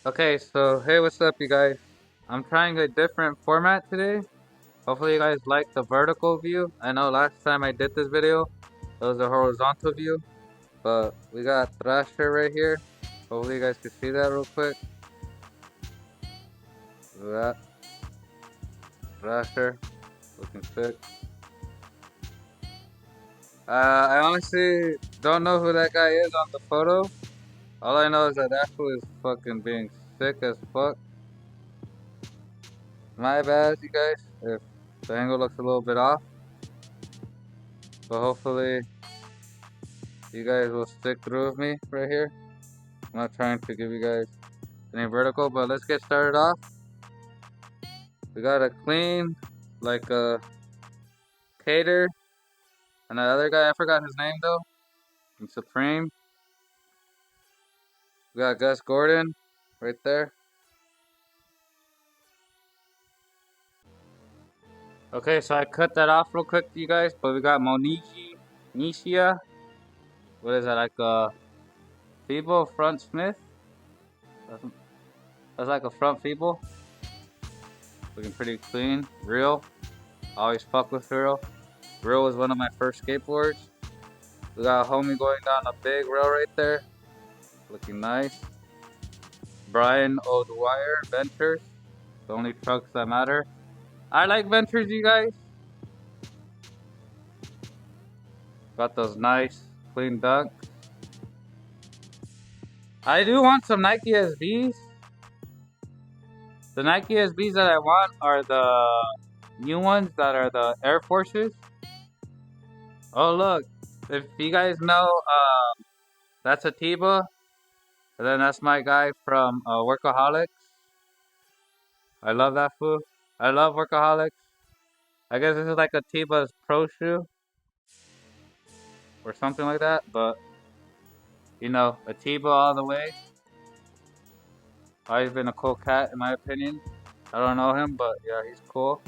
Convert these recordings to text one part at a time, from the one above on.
Okay, so hey, what's up, you guys? I'm trying a different format today. Hopefully, you guys like the vertical view. I know last time I did this video, it was a horizontal view, but we got Thrasher right here. Hopefully, you guys can see that real quick. Look at that Thrasher looking sick. I honestly don't know who that guy is on the photo. All I know is that fool is fucking being sick as fuck. My bad, you guys, if the angle looks a little bit off, but hopefully you guys will stick through with me right here. I'm not trying to give you guys any vertical, but let's get started off. We got a clean, like a Cater, and the other guy, I forgot his name though, and Supreme. We got Gus Gordon right there. Okay, so I cut that off real quick, you guys, but we got Monichi Nishia. What is that, like a feeble front Smith? That's, that's like a front feeble. Looking pretty clean, real. Always fuck with real. Real was one of my first skateboards. We got a homie going down a big rail right there. Looking nice. Brian O'Dwyer, Ventures. The only trucks that matter. I like Ventures, you guys. Got those nice, clean dunks. I do want some Nike SBs. The Nike SBs that I want are the new ones that are the Air Forces. Oh, look. If you guys know, that's Atiba. And then that's my guy from Workaholics. I love that food. I love Workaholics. I guess this is like Atiba's pro shoe or something like that. But, you know, Atiba all the way. Always been a cool cat in my opinion. I don't know him, but yeah, he's cool.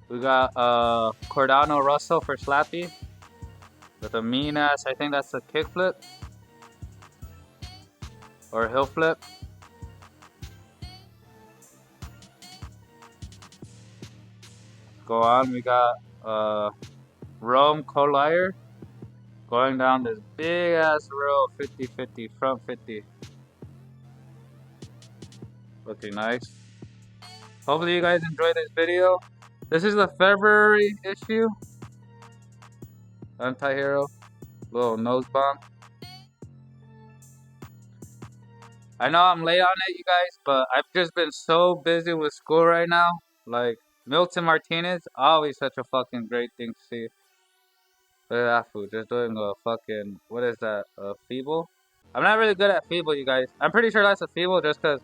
We got Cordano Russell for Slappy with a mean ass. I think that's a kickflip or a hill flip. Go on. We got Rome Collier going down this big ass row 50-50 front 50. Looking nice. Hopefully you guys enjoy this video. This is the February issue. Anti-hero. Little nose bump. I know I'm late on it, you guys, but I've just been so busy with school right now. Like, Milton Martinez, always such a fucking great thing to see. Look at that fool, just doing a fucking, what is that, a feeble? I'm not really good at feeble, you guys. I'm pretty sure that's a feeble just because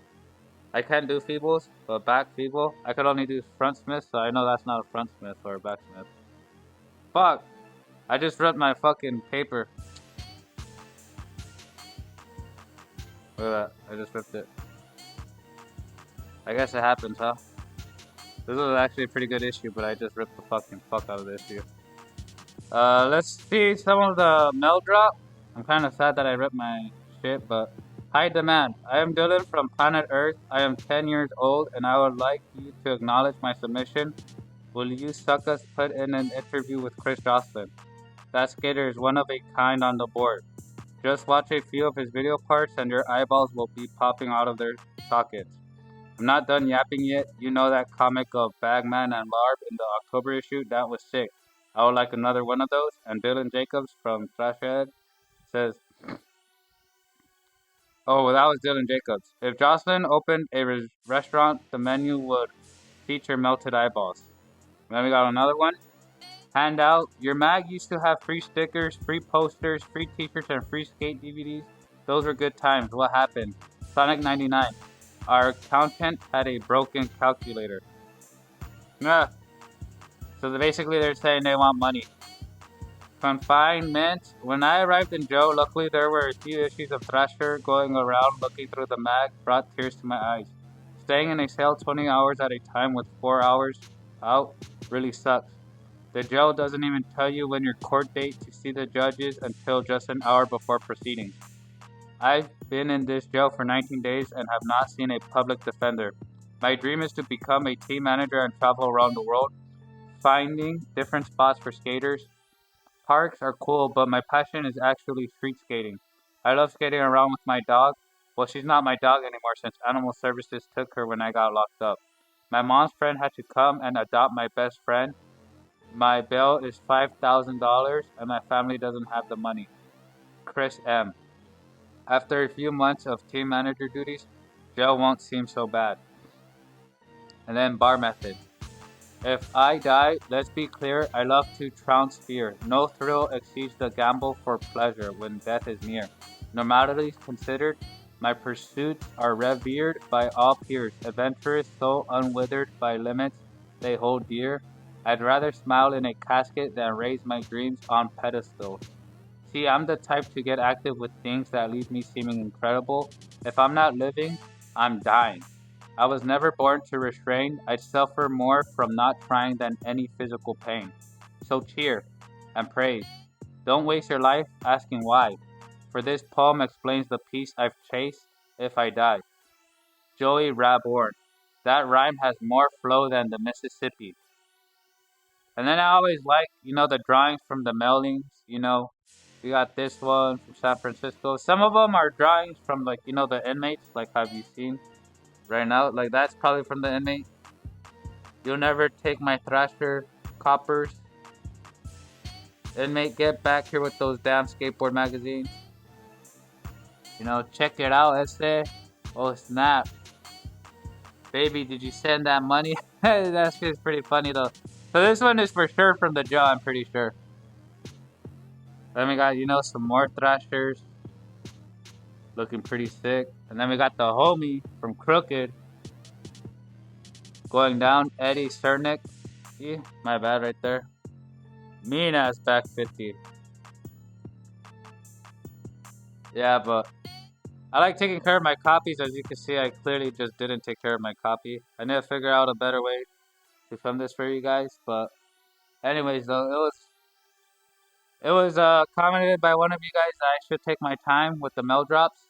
I can't do feebles, but back feeble. I could only do front smith, so I know that's not a front smith or a back smith. Fuck! I just ripped my fucking paper. Look at that, I just ripped it. I guess it happens, huh? This was actually a pretty good issue, but I just ripped the fucking fuck out of the issue. Let's see some of the mail drop. I'm kind of sad that I ripped my shit, but high demand. I am Dylan from planet Earth. I am 10 years old, and I would like you to acknowledge my submission. Will you suck us put in an interview with Chris Jocelyn? That skater is one of a kind on the board. Just watch a few of his video parts, and your eyeballs will be popping out of their sockets. I'm not done yapping yet. You know that comic of Bagman and Larb in the October issue? That was sick. I would like another one of those. And Dylan Jacobs from Thrasher says, oh, well, that was Dylan Jacobs. If Jocelyn opened a restaurant, the menu would feature melted eyeballs. And then we got another one. Handout. Your mag used to have free stickers, free posters, free t-shirts, and free skate DVDs. Those were good times. What happened? Sonic 99. Our accountant had a broken calculator. Yeah. So basically they're saying they want money. Confinement. When I arrived in Joe, luckily there were a few issues of Thrasher going around. Looking through the mag brought tears to my eyes. Staying in a cell 20 hours at a time with 4 hours out really sucks. The jail doesn't even tell you when your court date to see the judges until just an hour before proceedings. I've been in this jail for 19 days and have not seen a public defender. My dream is to become a team manager and travel around the world, finding different spots for skaters. Parks are cool, but my passion is actually street skating. I love skating around with my dog. Well, she's not my dog anymore since Animal Services took her when I got locked up. My mom's friend had to come and adopt my best friend. My bail is $5,000 and my family doesn't have the money. Chris M. After a few months of team manager duties, jail won't seem so bad. And then bar method. If I die, let's be clear, I love to trounce fear. No thrill exceeds the gamble for pleasure when death is near. Normalities considered, my pursuits are revered by all peers. Adventurous, so unwithered by limits they hold dear. I'd rather smile in a casket than raise my dreams on pedestals. See, I'm the type to get active with things that leave me seeming incredible. If I'm not living, I'm dying. I was never born to restrain. I'd suffer more from not trying than any physical pain. So cheer and praise. Don't waste your life asking why. For this poem explains the peace I've chased if I die. Joey Raborn. That rhyme has more flow than the Mississippi. And then I always like, the drawings from the mailings. We got this one from San Francisco. Some of them are drawings from, like, the inmates. Like, have you seen right now? Like, that's probably from the inmate. You'll never take my Thrasher coppers. Inmate, get back here with those damn skateboard magazines. Check it out, Este. Oh, snap. Baby, did you send that money? That shit's pretty funny, though. So this one is for sure from the jaw, I'm pretty sure. Then we got, some more Thrashers. Looking pretty sick. And then we got the homie from Crooked. Going down, Eddie Cernick. Yeah, my bad right there. Mean ass back 50. Yeah, but I like taking care of my copies. As you can see, I clearly just didn't take care of my copy. I need to figure out a better way to film this for you guys. But anyways, though, it was commented by one of you guys that I should take my time with the mail drops.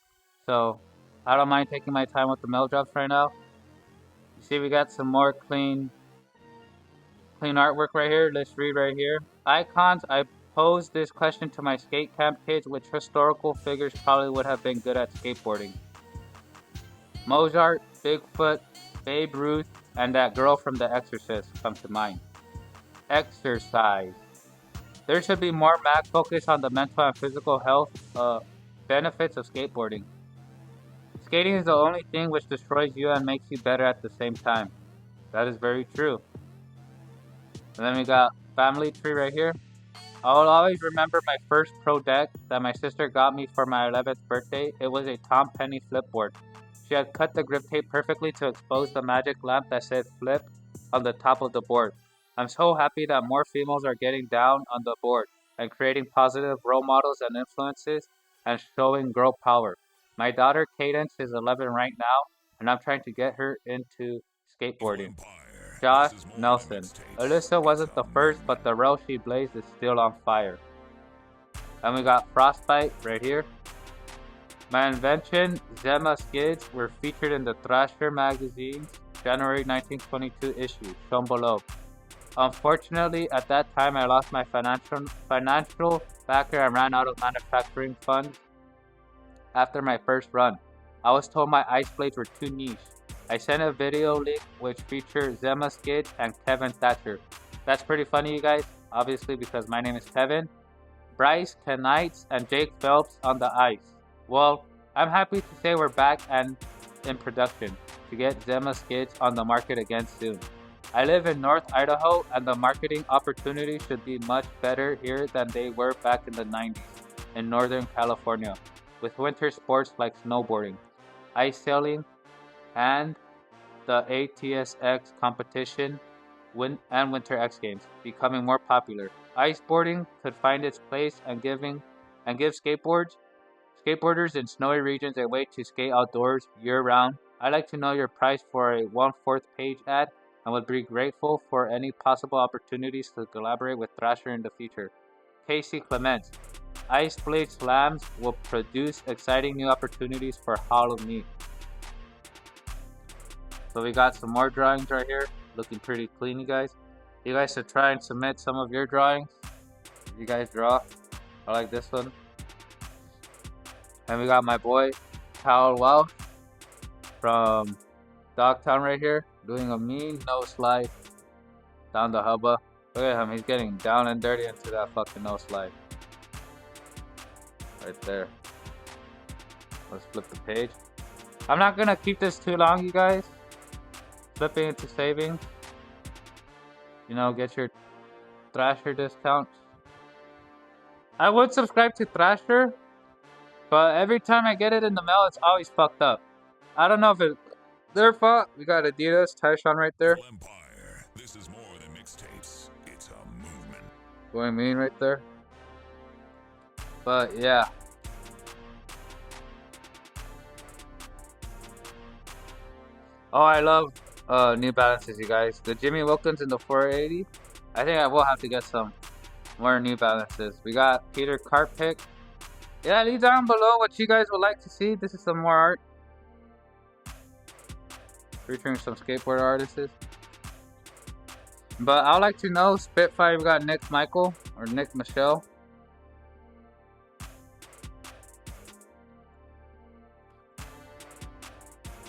So I don't mind taking my time with the mail drops right now. You see, we got some more clean artwork right here. Let's read right here. Icons. I posed this question to my skate camp kids, which historical figures probably would have been good at skateboarding. Mozart, Bigfoot, Babe Ruth, and that girl from The Exorcist come to mind. Exercise. There should be more focus on the mental and physical health benefits of skateboarding. Skating is the only thing which destroys you and makes you better at the same time. That is very true. And then we got family tree right here. I will always remember my first pro deck that my sister got me for my 11th birthday. It was a Tom Penny flipboard. She had cut the grip tape perfectly to expose the magic lamp that said flip on the top of the board. I'm so happy that more females are getting down on the board and creating positive role models and influences and showing girl power. My daughter Cadence is 11 right now, and I'm trying to get her into skateboarding. Josh Nelson. Alyssa wasn't the first, but the rail she blazed is still on fire. And we got Frostbite right here. My invention, Zema skids, were featured in the Thrasher magazine's January 1922 issue, shown below. Unfortunately, at that time I lost my financial backer and ran out of manufacturing funds after my first run. I was told my ice blades were too niche. I sent a video link which featured Zema Skid and Kevin Thatcher. That's pretty funny, you guys, obviously because my name is Kevin. Bryce, Kenites, and Jake Phelps on the ice. Well, I'm happy to say we're back and in production to get Zema Skids on the market again soon. I live in North Idaho, and the marketing opportunities should be much better here than they were back in the 90s in Northern California, with winter sports like snowboarding, ice sailing, and the ATSX competition and Winter X Games becoming more popular. Iceboarding could find its place and give skateboarders in snowy regions a way to skate outdoors year-round. I'd like to know your price for a 1/4 page ad and would be grateful for any possible opportunities to collaborate with Thrasher in the future. Casey Clements. Ice Blade Slams will produce exciting new opportunities for Hollow Meat. So we got some more drawings right here. Looking pretty clean, you guys. You guys should try and submit some of your drawings. If you guys draw. I like this one. And we got my boy, Kyle Welsh from Dogtown right here. Doing a mean nose slide down the hubba. Look at him, he's getting down and dirty into that fucking nose slide. Right there. Let's flip the page. I'm not gonna keep this too long, you guys. Flipping into savings. You know, get your Thrasher discounts. I would subscribe to Thrasher, but every time I get it in the mail, it's always fucked up. I don't know if it's their fault. We got Adidas, Tyshawn right there. Empire. This is more than mixtapes. It's a movement. Going mean right there. But yeah. Oh, I love New Balances, you guys. The Jimmy Wilkins in the 480. I think I will have to get some more New Balances. We got Peter Carpick. Yeah, leave down below what you guys would like to see. This is some more art. Featuring some skateboard artists. But I would like to know, Spitfire, we got Nick Michael or Nick Michelle.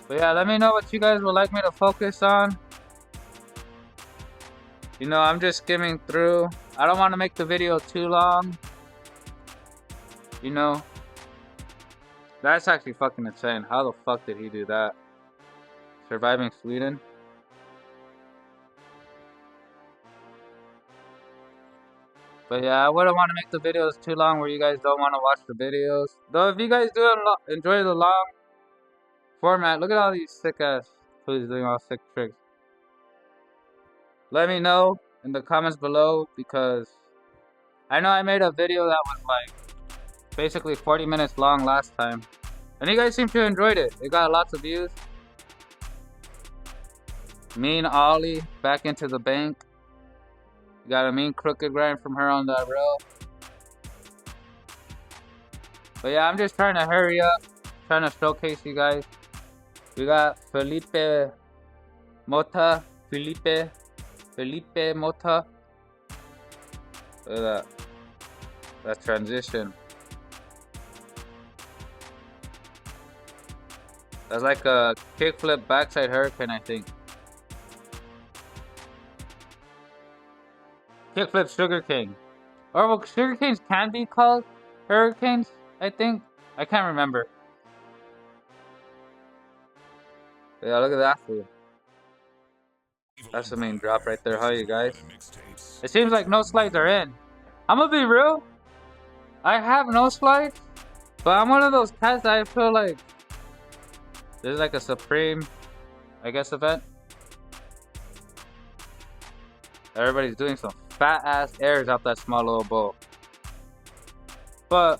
But yeah, let me know what you guys would like me to focus on. You know, I'm just skimming through. I don't want to make the video too long. You know, that's actually fucking insane. How the fuck did he do that? Surviving Sweden. But yeah, I wouldn't want to make the videos too long where you guys don't want to watch the videos. Though if you guys do enjoy the long format, look at all these sick ass fools doing all sick tricks. Let me know in the comments below, because I know I made a video that was like basically 40 minutes long last time, and you guys seem to enjoyed it. It got lots of views. Mean Ollie back into the bank. Got a mean crooked grind from her on that rail. But yeah, I'm just trying to hurry up, trying to showcase you guys. We got Felipe Mota. Felipe Mota. Look at that transition. That's like a kickflip backside hurricane, I think. Kickflip sugarcane. Or well, sugarcanes can be called hurricanes, I think. I can't remember. Yeah, look at that fool. That's the main drop right there, huh, you guys? It seems like no slides are in. I'm gonna be real. I have no slides, but I'm one of those cats that I feel like this is like a supreme, I guess, event. Everybody's doing some fat ass airs out that small little bowl. But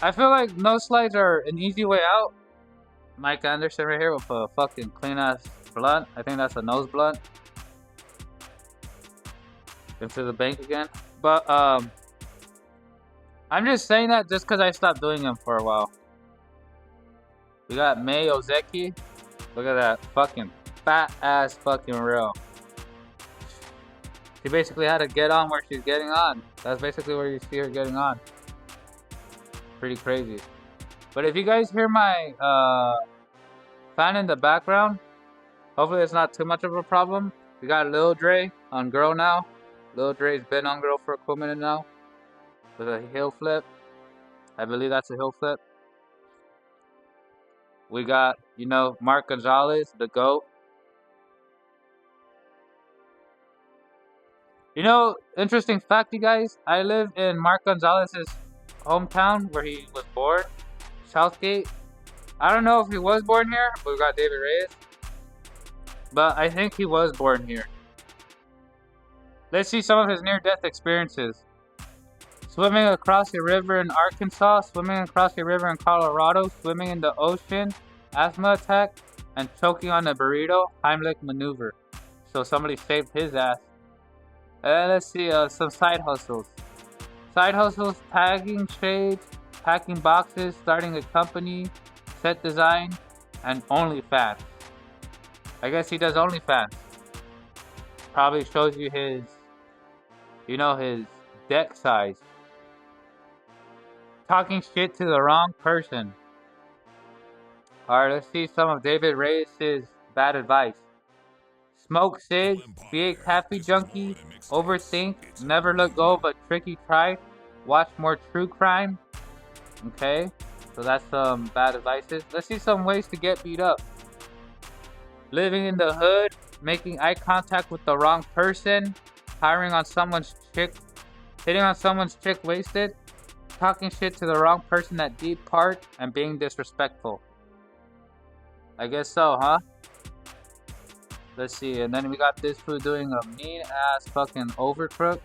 I feel like no slides are an easy way out. Mike Anderson right here with a fucking clean ass blunt. I think that's a nose blunt. Into the bank again. But I'm just saying that just because I stopped doing them for a while. We got May Ozeki. Look at that fucking fat ass fucking reel. She basically had to get on where she's getting on. That's basically where you see her getting on. Pretty crazy. But if you guys hear my fan in the background, hopefully it's not too much of a problem. We got Lil Dre on Girl now. Lil Dre's been on Girl for a cool minute now. With a heel flip. I believe that's a heel flip. We got, you know, Mark Gonzalez, the GOAT. You know, interesting fact, you guys. I live in Mark Gonzalez's hometown where he was born, Southgate. I don't know if he was born here, but we got David Reyes. But I think he was born here. Let's see some of his near-death experiences. Swimming across a river in Arkansas, swimming across a river in Colorado, swimming in the ocean, asthma attack, and choking on a burrito, Heimlich maneuver. So somebody saved his ass. Let's see some side hustles. Side hustles, tagging trades, packing boxes, starting a company, set design, and OnlyFans. I guess he does OnlyFans. Probably shows you his, his deck size. Talking shit to the wrong person. Alright, let's see some of David Reyes' bad advice. Smoke cigs, be a caffeine junkie, overthink, never let go of a tricky try, watch more true crime. Okay, so that's some bad advices. Let's see some ways to get beat up. Living in the hood, making eye contact with the wrong person, hitting on someone's chick wasted, talking shit to the wrong person at deep part, and being disrespectful. I guess so, huh? Let's see, and then we got this fool doing a mean ass fucking overcrook.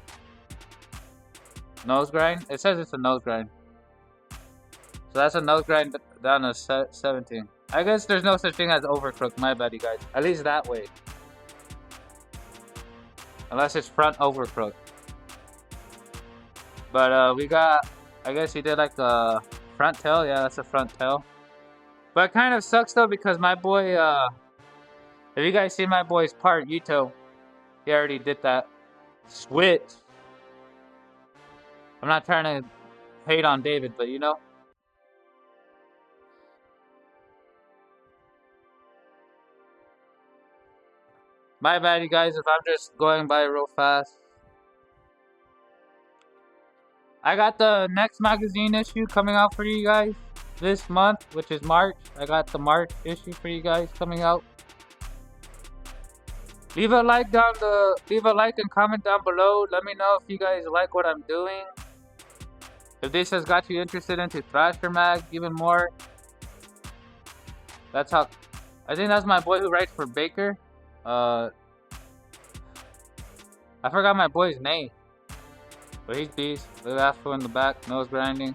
Nose grind? It says it's a nose grind. So that's a nose grind down to 17. I guess there's no such thing as overcrook, my bad, you guys. At least that way. Unless it's front overcrook. But we got, I guess he did like a front tail. Yeah, that's a front tail. But it kind of sucks though because my boy, if you guys see my boy's part, Yuto, he already did that switch. I'm not trying to hate on David, but you know. My bad, you guys, if I'm just going by real fast. I got the next magazine issue coming out for you guys this month, which is March. I got the March issue for you guys coming out. Leave a like and comment down below. Let me know if you guys like what I'm doing. If this has got you interested into Thrasher mag even more. That's how. I think that's my boy who writes for Baker. I forgot my boy's name. But he's beast. Look at that fool in the back, nose grinding.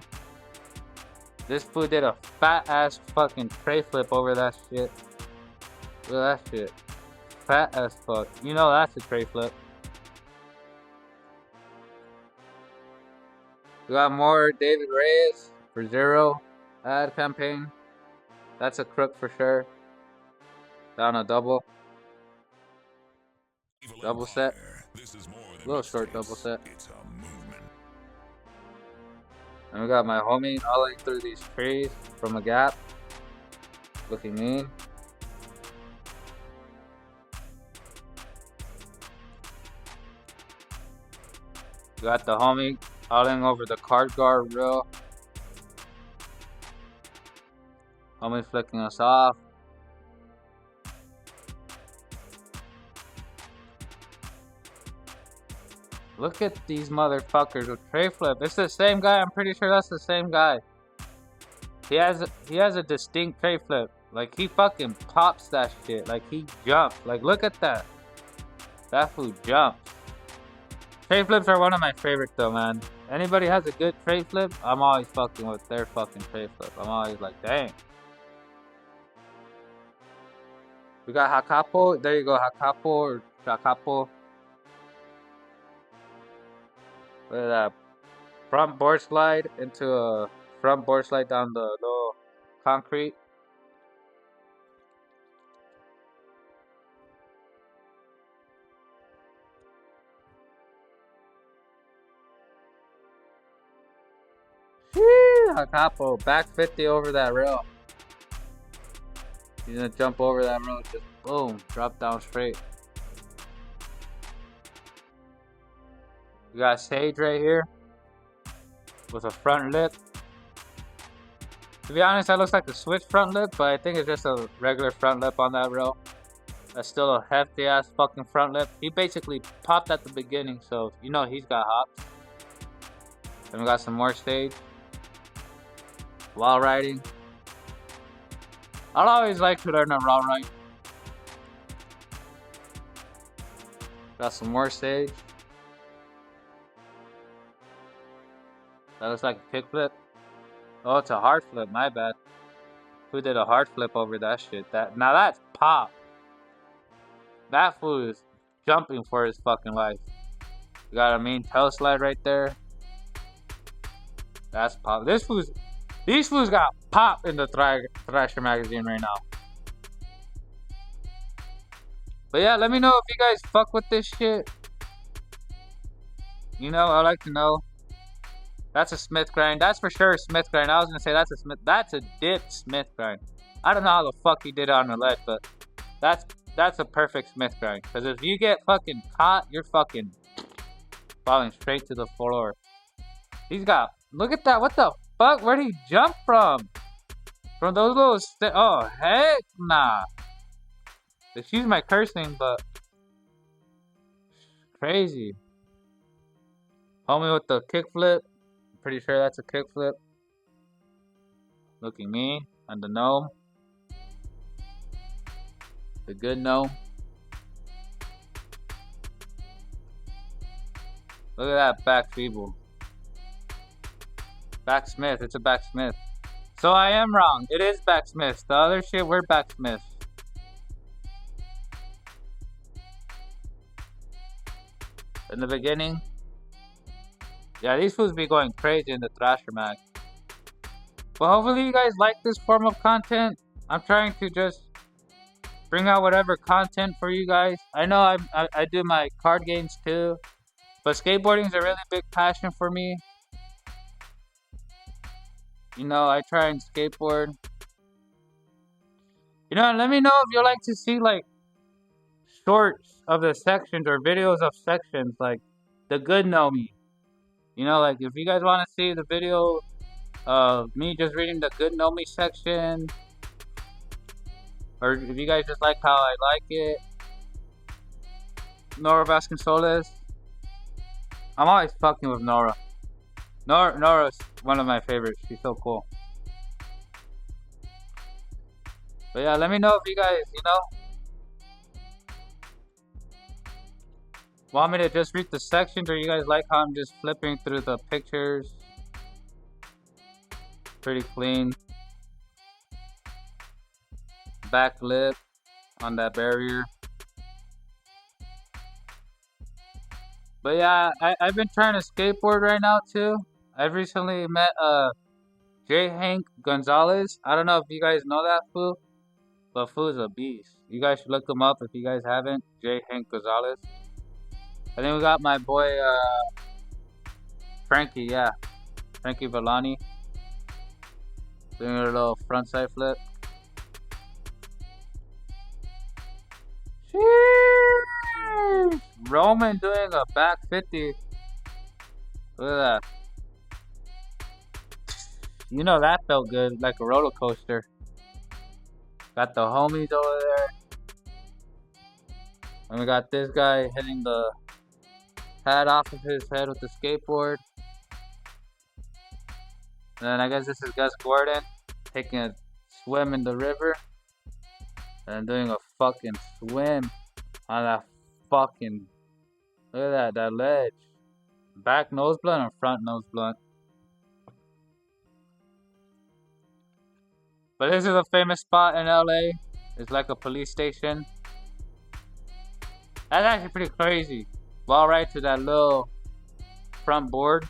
This fool did a fat ass fucking tray flip over that shit. Look at that shit. Fat as fuck. You know that's a tray flip. We got more David Reyes for 0 ad campaign. That's a crook for sure. Down a double. Double set. A little short double set. And we got my homie olling through these trees from a gap. Looking mean. We got the homie olling over the card guard rail. Homie flicking us off. Look at these motherfuckers with tray flip. It's the same guy. I'm pretty sure that's the same guy. He has a distinct tray flip. Like he fucking pops that shit. Like he jumps. Like look at that. That fool jumps. Tray flips are one of my favorites though, man. Anybody has a good tray flip, I'm always fucking with their fucking tray flip. I'm always like, dang. We got Hakapo. There you go, Hakapo or Shakapo. Look at that. Front board slide into a front board slide down the little concrete. Hakapo, back 50 over that rail. He's gonna jump over that rail, just boom, drop down straight. We got Sage right here with a front lip. To be honest, that looks like a switch front lip, but I think it's just a regular front lip on that rail. That's still a hefty ass fucking front lip. He basically popped at the beginning, so you know he's got hops. Then we got some more Sage. Wall riding. I'd always like to learn a wall ride. Got some more Sage. That looks like a kick flip. Oh, it's a hard flip, my bad. Who did a hard flip over that shit? Now that's pop. That fool is jumping for his fucking life. We got a mean tail slide right there. That's pop. These fools got pop in the Thrasher magazine right now. But yeah, let me know if you guys fuck with this shit. You know, I like to know. That's a Smith grind. That's for sure a Smith grind. I was gonna say that's a Smith. That's a dip Smith grind. I don't know how the fuck he did it on the ledge, but that's that's a perfect Smith grind. Because if you get fucking caught, you're fucking falling straight to the floor. He's got. Look at that. What the fuck? Where'd he jump from? From those little. Oh heck nah. Excuse my cursing, but crazy. Homie with the kickflip. Pretty sure that's a kickflip. Looking me and the gnome. The good gnome. Look at that back feeble. Backsmith. It's a backsmith. So I am wrong. It is backsmith. The other shit, we're backsmiths. In the beginning. Yeah, these fools be going crazy in the Thrasher mag. But hopefully you guys like this form of content. I'm trying to just bring out whatever content for you guys. I know I do my card games too. But skateboarding is a really big passion for me. You know, I try and skateboard. You know, let me know if you like to see like shorts of the sections or videos of sections like the good know me. You know, like if you guys want to see the video of me just reading the good know me section, or if you guys just like how I like it, Nora Vasconcelos. I'm always fucking with Nora. Nora's one of my favorites. She's so cool. But yeah, let me know if you guys, you know, want me to just read the sections, or you guys like how I'm just flipping through the pictures. Pretty clean. Back lip on that barrier. But yeah, I've been trying to skateboard right now too. I've recently met J. Hank Gonzalez. I don't know if you guys know that fool, but fool's a beast. You guys should look him up if you guys haven't. J. Hank Gonzalez. And then we got my boy Frankie, yeah. Frankie Villani. Doing a little frontside flip. Sheesh. Roman doing a back 50. Look at that. You know that felt good, like a roller coaster. Got the homies over there. And we got this guy hitting the hat off of his head with the skateboard. And then I guess this is Gus Gordon taking a swim in the river. And doing a fucking swim on that fucking... Look at that ledge. Back nose blunt or front nose blunt? But this is a famous spot in LA. It's like a police station. That's actually pretty crazy. Ball right to that little front board.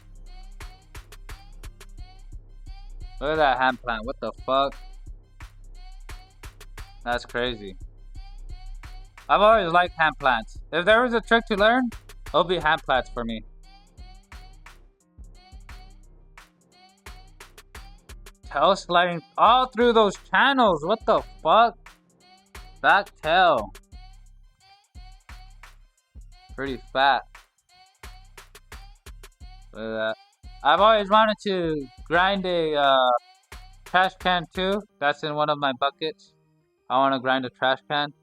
Look at that hand plant. What the fuck? That's crazy. I've always liked hand plants. If there was a trick to learn, it'll be hand plants for me. Tail sliding all through those channels. What the fuck? Back tail. Pretty fat. Look at that. I've always wanted to grind a trash can too. That's in one of my buckets. I want to grind a trash can.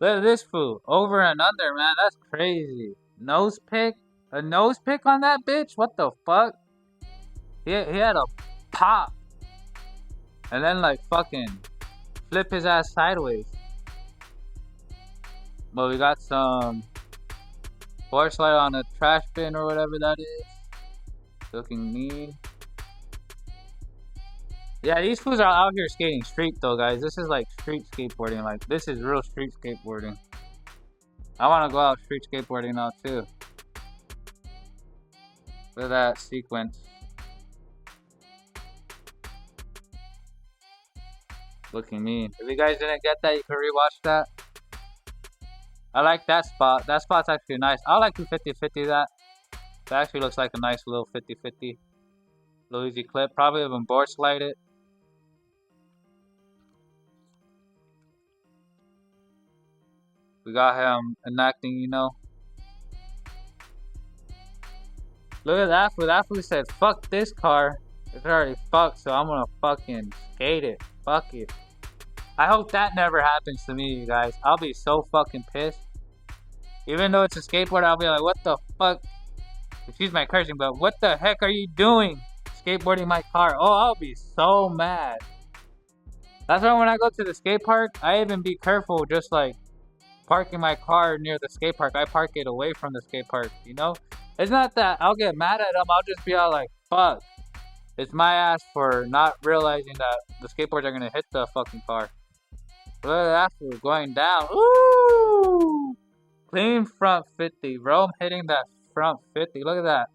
Look at this fool. Over and under, man. That's crazy. Nose pick? A nose pick on that bitch? What the fuck? He had a pop. And then like fucking flip his ass sideways. But we got some board slide on a trash bin or whatever that is. Looking mean. Yeah, these fools are out here skating street though, guys. This is like street skateboarding. Like, this is real street skateboarding. I want to go out street skateboarding now too. Look at that sequence. Looking mean. If you guys didn't get that, you can rewatch that. I like that spot. That spot's actually nice. I like to 50-50 that. That actually looks like a nice little 50-50. Little easy clip. Probably even board slide it. We got him enacting, you know. Look at that fool. That fool said, fuck this car. It's already fucked, so I'm gonna fucking skate it. Fuck it. I hope that never happens to me, you guys. I'll be so fucking pissed. Even though it's a skateboard, I'll be like, what the fuck? Excuse my cursing, but what the heck are you doing? Skateboarding my car. Oh, I'll be so mad. That's why when I go to the skate park, I even be careful just like parking my car near the skate park. I park it away from the skate park, you know? It's not that I'll get mad at them. I'll just be all like, fuck. It's my ass for not realizing that the skateboards are gonna hit the fucking car. Look at that fool going down. Ooh! Clean front 50. Bro, I'm hitting that front 50. Look at that.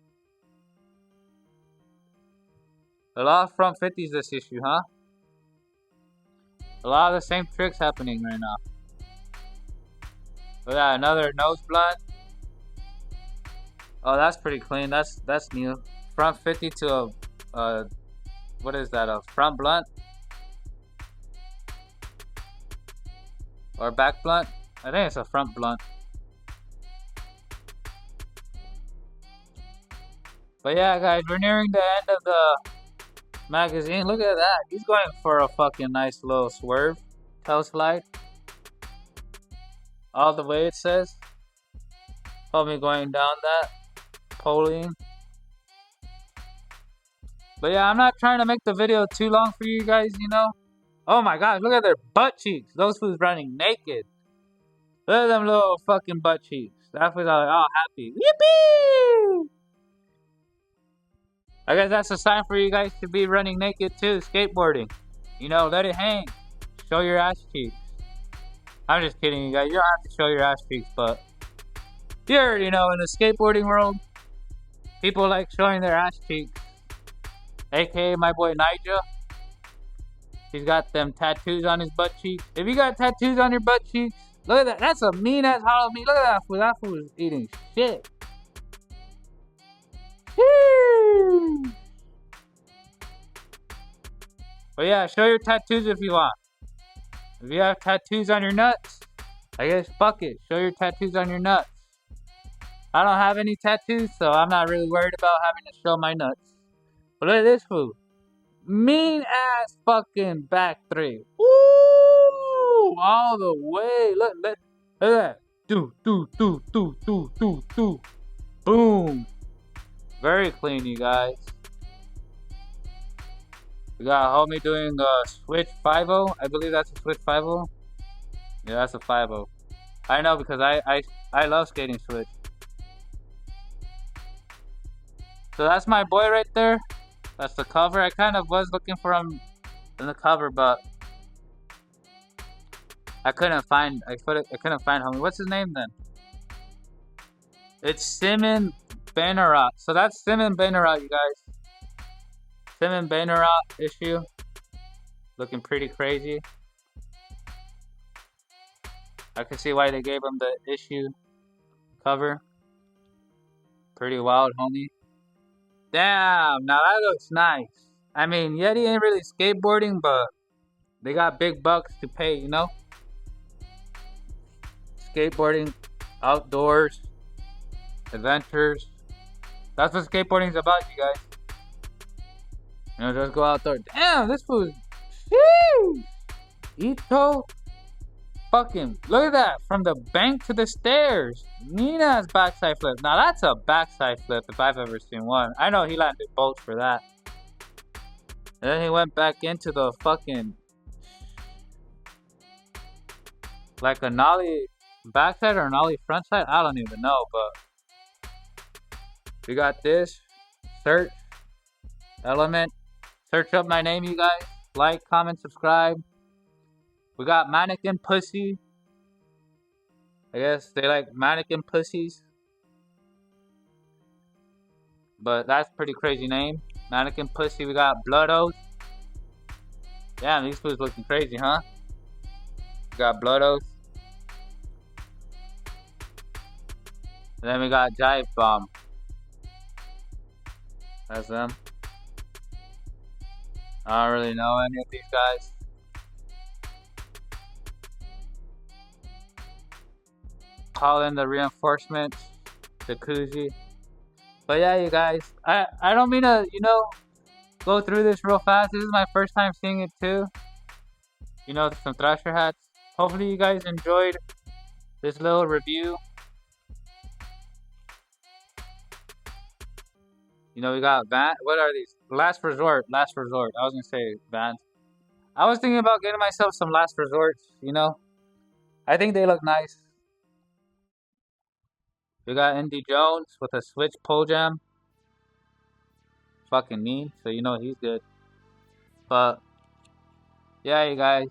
A lot of front 50s this issue, huh? A lot of the same tricks happening right now. Look at that, another nose blunt. Oh, that's pretty clean. That's new. Front 50 to a what is that? A front blunt or back blunt? I think it's a front blunt. But yeah, guys, we're nearing the end of the magazine. Look at that. He's going for a fucking nice little swerve. Tail slide. All the way, it says. Probably going down that. Pulling. But yeah, I'm not trying to make the video too long for you guys, you know. Oh my gosh, look at their butt cheeks. Those fools running naked. Look at them little fucking butt cheeks. That was like, oh, happy. Yippee! I guess that's a sign for you guys to be running naked too, skateboarding. You know, let it hang. Show your ass cheeks. I'm just kidding, you guys. You don't have to show your ass cheeks, but you already know, in the skateboarding world, people like showing their ass cheeks. AKA my boy Nigel. He's got them tattoos on his butt cheeks. If you got tattoos on your butt cheeks, look at that. That's a mean ass Halloween. Look at that fool. That fool is eating shit. Woo! But yeah, show your tattoos if you want. If you have tattoos on your nuts, I guess fuck it. Show your tattoos on your nuts. I don't have any tattoos, so I'm not really worried about having to show my nuts. But look at this fool. Mean ass fucking back three. Woo! All the way. Look at that. Do. Boom. Very clean, you guys. We got a homie doing a switch 5-0. I believe that's a switch 5-0. Yeah, that's a 5-0. I know because I love skating switch. So that's my boy right there. That's the cover. I kind of was looking for him in the cover, but I couldn't find homie. What's his name then? It's Simon Bannerat. So that's Simon Bannerat, you guys. Simon Bannerat issue. Looking pretty crazy. I can see why they gave him the issue cover. Pretty wild, homie. Damn, now that looks nice. I mean, Yeti ain't really skateboarding, but they got big bucks to pay, you know? Skateboarding, outdoors, adventures. That's what skateboarding's about, you guys. You know, just go out there. Damn, this fool's... Sheesh! Ito. Fucking, look at that. From the bank to the stairs. Mean ass backside flip. Now that's a backside flip if I've ever seen one. I know he landed both for that. And then he went back into the fucking... like a nollie backside or a nollie frontside? I don't even know, but... we got this. Search. Element. Search up my name, you guys. Like, comment, subscribe. We got mannequin pussy. I guess they like mannequin pussies. But that's a pretty crazy name. Mannequin pussy. We got blood oath. Damn, these foods looking crazy, huh? We got Bloodos. And then we got Jive Bomb. That's them. I don't really know any of these guys. Call in the reinforcements. Jacuzzi. But yeah, you guys. I don't mean to, go through this real fast. This is my first time seeing it too. Some Thrasher hats. Hopefully you guys enjoyed this little review. We got Van. What are these? Last Resort. Last Resort. I was gonna say Vans. I was thinking about getting myself some Last Resorts. I think they look nice. We got Indy Jones with a Switch pole jam. Fucking me, so he's good. But yeah, you guys.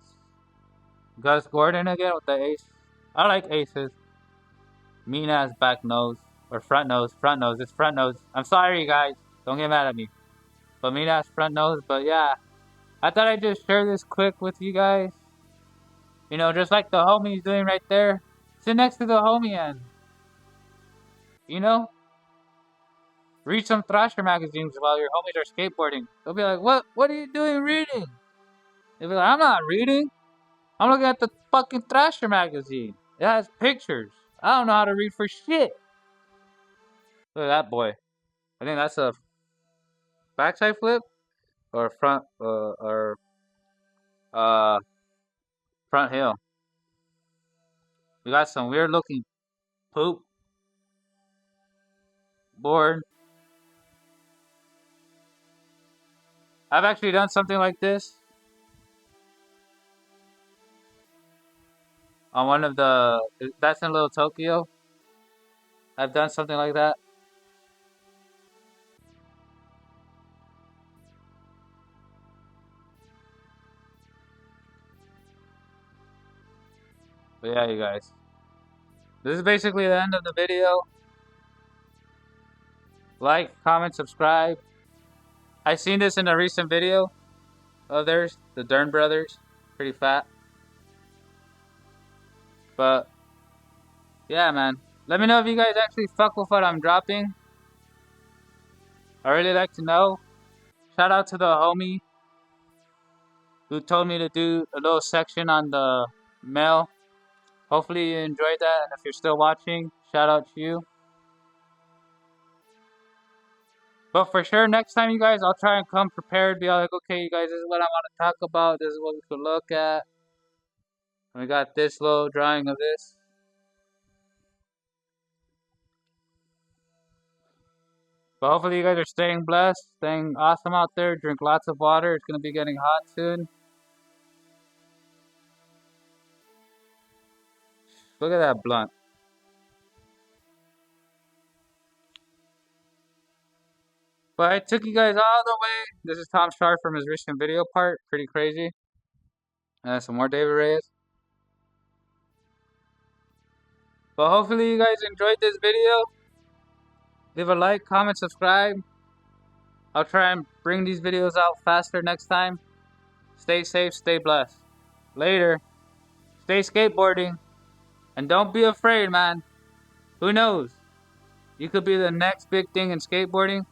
Gus Gordon again with the ace. I like aces. Mean ass back nose. Or front nose. Front nose. It's front nose. I'm sorry, you guys. Don't get mad at me. But mean ass front nose. But yeah. I thought I'd just share this quick with you guys. Just like the homie's doing right there. Sit next to the homie and, you know, read some Thrasher magazines while your homies are skateboarding. They'll be like, what are you doing reading? They'll be like, I'm not reading. I'm looking at the fucking Thrasher magazine. It has pictures. I don't know how to read for shit. Look at that boy. I think that's a backside flip or uh front heel. We got some weird looking poop board. I've actually done something like this on one of that's in Little Tokyo. I've done something like that. But yeah, you guys. This is basically the end of the video. Like, comment, subscribe. I seen this in a recent video of theirs, the Dern brothers. Pretty fat. But yeah, man. Let me know if you guys actually fuck with what I'm dropping. I really like to know. Shout out to the homie who told me to do a little section on the mail. Hopefully you enjoyed that, and if you're still watching, shout out to you. But for sure, next time, you guys, I'll try and come prepared. Be like, okay, you guys, this is what I want to talk about. This is what we could look at. And we got this little drawing of this. But hopefully you guys are staying blessed, staying awesome out there. Drink lots of water. It's going to be getting hot soon. Look at that blunt. But I took you guys all the way. This is Tom Sharp from his recent video part. Pretty crazy. And some more David Reyes. But hopefully you guys enjoyed this video. Leave a like, comment, subscribe. I'll try and bring these videos out faster next time. Stay safe, stay blessed. Later. Stay skateboarding. And don't be afraid, man. Who knows? You could be the next big thing in skateboarding.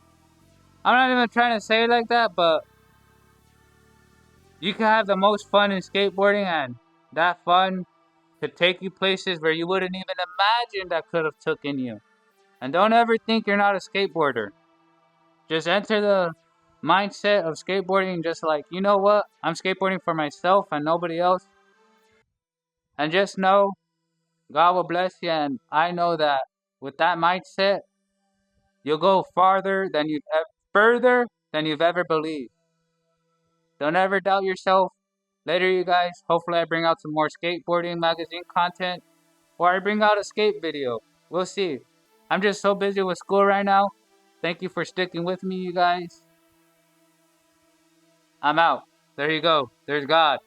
I'm not even trying to say it like that, but you can have the most fun in skateboarding, and that fun could take you places where you wouldn't even imagine that could have taken you. And don't ever think you're not a skateboarder. Just enter the mindset of skateboarding just like, you know what? I'm skateboarding for myself and nobody else. And just know God will bless you, and I know that with that mindset, you'll go further than you've ever believed. Don't ever doubt yourself. Later, you guys, hopefully I bring out some more skateboarding magazine content, or I bring out a skate video. We'll see. I'm just so busy with school right now. Thank you for sticking with me, you guys. I'm out. There you go. There's God.